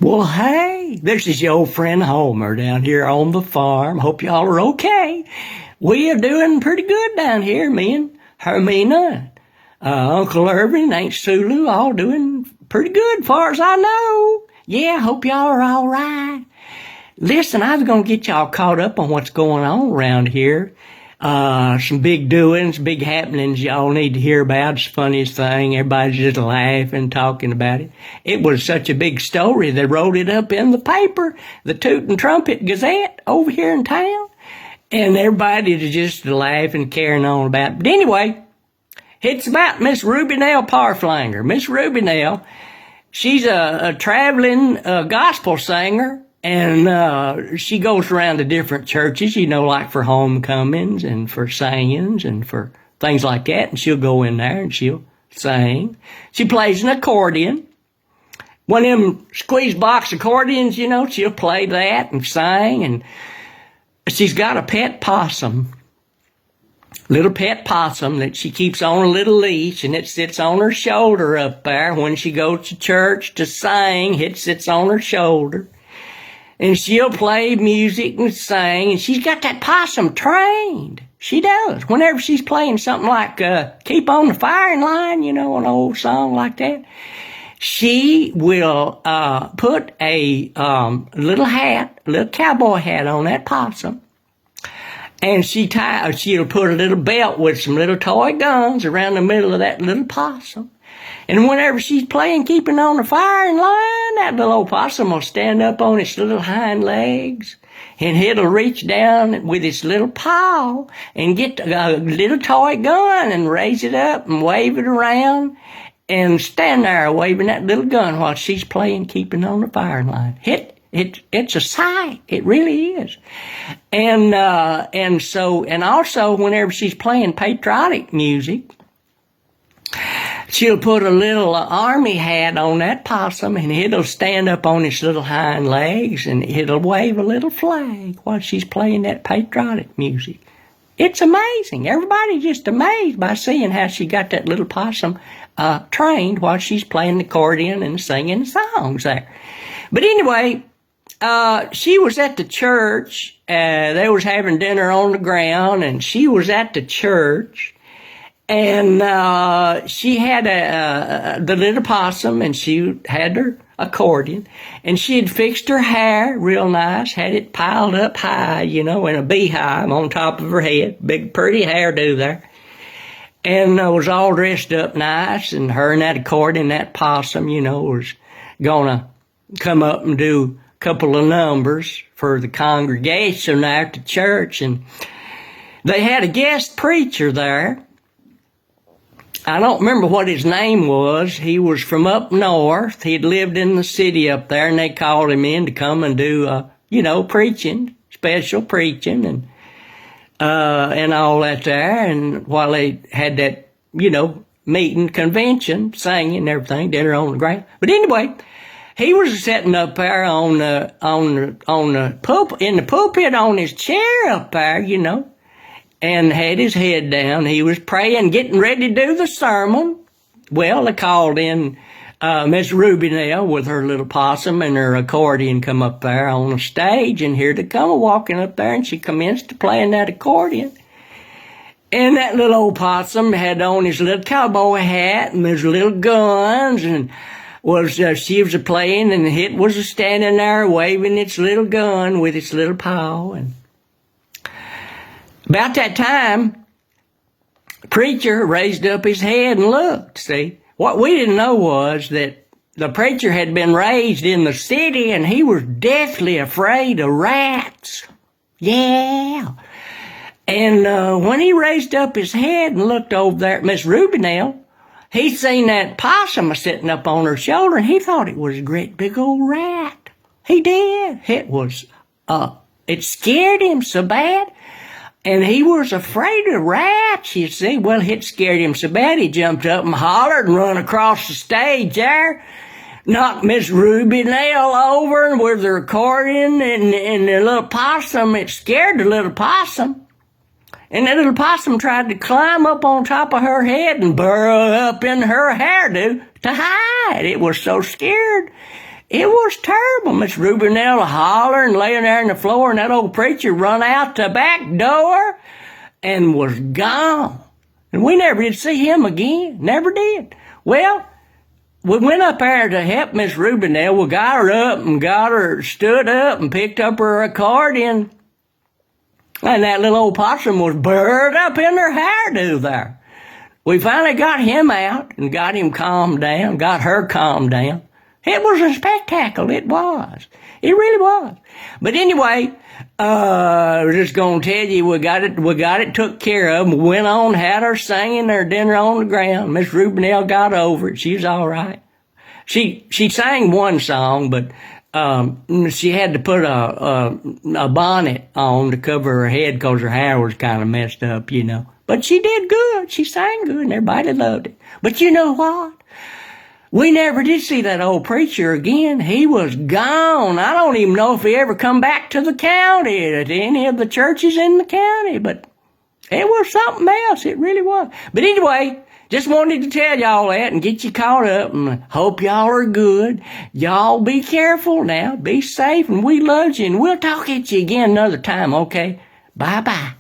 Well, hey, this is your old friend Homer down here on the farm. Hope y'all are okay. We are doing pretty good down here, me and Hermina, Uncle Irvin and Aunt Sulu, all doing pretty good far as I know. Yeah, hope y'all are all right. Listen, I was going to get y'all caught up on what's going on around here. Some big doings, big happenings y'all need to hear about. It's the funniest thing. Everybody's just laughing, talking about it. It was such a big story. They wrote it up in the paper, the Tootin' Trumpet Gazette over here in town. And everybody's just laughing, carrying on about it. But anyway, it's about Miss Ruby Nell Parflanger. Miss Ruby Nell, she's a traveling gospel singer. And she goes around to different churches, like for homecomings and for singings and for things like that. And she'll go in there and she'll sing. She plays an accordion. One of them squeeze box accordions, she'll play that and sing. And she's got a pet possum, little pet possum that she keeps on a little leash, and it sits on her shoulder up there. When she goes to church to sing, it sits on her shoulder. And she'll play music and sing, and she's got that possum trained. She does. Whenever she's playing something like Keep on the Firing Line, an old song like that, she will put a little cowboy hat on that possum. And she'll put a little belt with some little toy guns around the middle of that little possum. And whenever she's playing Keeping on the Firing Line, that little old possum will stand up on its little hind legs, and it'll reach down with its little paw and get a little toy gun and raise it up and wave it around and stand there waving that little gun while she's playing Keeping on the Firing Line. It's a sight. It really is. And also whenever she's playing patriotic music, she'll put a little army hat on that possum, and it'll stand up on its little hind legs, and it'll wave a little flag while she's playing that patriotic music. It's amazing. Everybody's just amazed by seeing how she got that little possum trained while she's playing the accordion and singing songs there. But anyway, she was at the church. They was having dinner on the ground, and she was at the church. And she had the little possum, and she had her accordion, and she had fixed her hair real nice, had it piled up high, in a beehive on top of her head, big pretty hairdo there, and was all dressed up nice. And her and that accordion, that possum, was gonna come up and do a couple of numbers for the congregation there at the church, and they had a guest preacher there. I don't remember what his name was. He was from up north. He'd lived in the city up there, and they called him in to come and do, preaching, special preaching, and all that there. And while they had that, meeting, convention, singing and everything, dinner on the ground. But anyway, he was sitting up there in the pulpit on his chair up there, and had his head down. He was praying, getting ready to do the sermon. Well, they called in Miss Ruby Nell with her little possum and her accordion come up there on the stage, and here they come walking up there, and she commenced to playing that accordion. And that little old possum had on his little cowboy hat and his little guns, and she was playing, and it was standing there waving its little gun with its little paw. And about that time, the preacher raised up his head and looked. See, what we didn't know was that the preacher had been raised in the city, and he was deathly afraid of rats. Yeah. And when he raised up his head and looked over there at Miss Ruby Nell, he seen that possum sitting up on her shoulder, and he thought it was a great big old rat. He did. It scared him so bad. And he was afraid of rats, you see. Well, it scared him so bad, he jumped up and hollered and run across the stage there, knocked Miss Ruby Nell over with her accordion, and the little possum, it scared the little possum. And the little possum tried to climb up on top of her head and burrow up in her hairdo to hide. It was so scared. It was terrible. Miss Ruby Nell hollering, laying there on the floor, and that old preacher run out the back door and was gone. And we never did see him again. Never did. Well, we went up there to help Miss Ruby Nell. We got her up and got her stood up and picked up her accordion. And that little old possum was buried up in her hairdo there. We finally got him out and got him calmed down, got her calmed down. It was a spectacle. It was. It really was. But anyway, I was just going to tell you, we got it took care of. We went on, had her singing her dinner on the ground. Miss Ruby Nell got over it. She's all right. She sang one song, but she had to put a bonnet on to cover her head because her hair was kind of messed up, you know. But she did good. She sang good, and everybody loved it. But you know what? We never did see that old preacher again. He was gone. I don't even know if he ever come back to the county, to any of the churches in the county, but it was something else. It really was. But anyway, just wanted to tell y'all that and get you caught up, and hope y'all are good. Y'all be careful now. Be safe, and we love you, and we'll talk at you again another time, okay? Bye-bye.